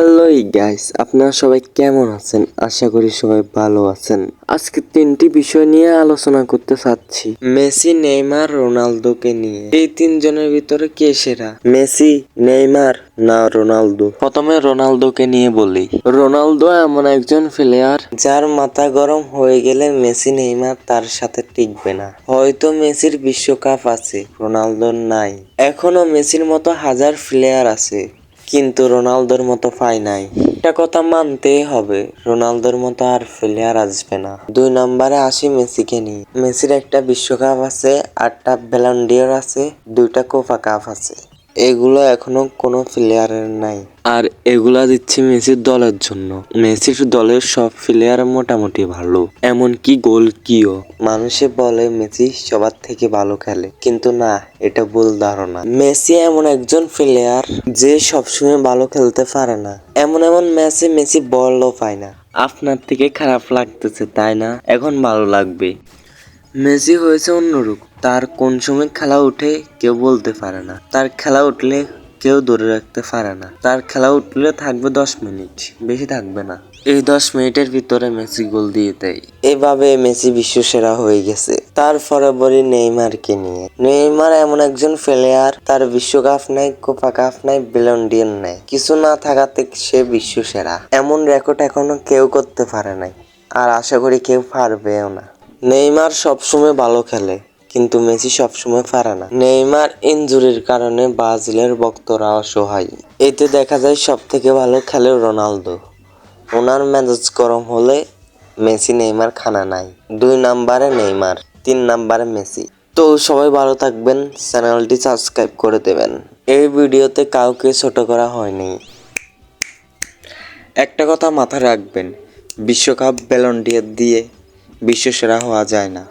Hello guys, আপনারা সবাই কেমন আছেন? আশা করি সবাই ভালো আছেন। আজকে তিনটি বিষয় নিয়ে আলোচনা করতে চাচ্ছি। মেসি, নেইমার, রোনালদোকে নিয়ে। এই তিনজনের ভিতরে কে সেরা? মেসি, নেইমার না রোনালদো? প্রথমে রোনালদোকে নিয়ে বলি। রোনালদো এমন একজন প্লেয়ার যার মাথা গরম হয়ে গেলে মেসি, নেইমার তার সাথে টিকবে না। হয়তো মেসির বিশ্বকাপ আছে, রোনালদোর নাই। এখনো মেসির মতো হাজার প্লেয়ার আছে, কিন্তু রোনালদোর মতো পাই নাই। একটা কথা মানতেই হবে, রোনালদোর মতো আর প্লেয়ার আসবে না। 2 নম্বরে আসি মেসিকে নিয়ে। মেসির একটা বিশ্বকাপ আছে, 8টা ব্যালন ডি'র আছে, 2টা কোপা কাপ আছে। এগুলো এখনো কোনো প্লেয়ারের নাই। আর এগুলা দিচ্ছে মেসির দলের জন্য। মেসির দলের সব প্লেয়ার মোটামুটি ভালো, এমনকি গোলকিও। মানুষে বলে মেসি সবার থেকে ভালো খেলে, কিন্তু না, এটা ভুল ধারণা। মেসি এমন একজন প্লেয়ার যে সবসময় ভালো খেলতে পারে না। এমন ম্যাচে মেসি বলও পায় না। আপনার থেকে খারাপ লাগতেছে তাই না? এখন ভালো লাগবে। মেসি হয়েছে অন্যরূপ। তার কোন সময় খেলা উঠে কেউ বলতে পারে না। তার খেলা উঠলে কেউ ধরে রাখতে পারে না। তার খেলা উঠলে থাকবে 10 মিনিট, বেশি থাকবে না। এই 10 মিনিটের ভিতরে মেসি গোল দিয়ে দেয়। এভাবে মেসি বিশ্বসেরা হয়ে গেছে। তারপরে বলি নেইমারকে নিয়ে। নেইমার এমন একজন প্লেয়ার, তার বিশ্বকাপ নাই, কোপা কাপ নাই, ব্যালন ডি'র নাই। কিছু না থাকাতে সে বিশ্বসেরা। এমন রেকর্ড এখনো কেউ করতে পারে নাই, আর আশা করি কেউ পারবেও না। নেইমার সবসময় ভালো খেলে, কিন্তু মেসি সবসময় পারে না। নেইমার ইনজুরির কারণে ব্রাজিলের ভক্তরা অসহায়। এতে দেখা যায় সব থেকে ভালো খেলে রোনালদো। ওনার মেজাজ গরম হলে মেসি, নেইমার খানা নাই। 2 নম্বরে নেইমার, 3 নম্বরে মেসি। তো সবাই ভালো থাকবেন, চ্যানেলটি সাবস্ক্রাইব করে দেবেন। এই ভিডিওতে কাউকে ছোট করা হয়নি। একটা কথা মাথায় রাখবেন, বিশ্বকাপ ব্যালন ডি'র দিয়ে বিশ্বসেরা হওয়া যায় না।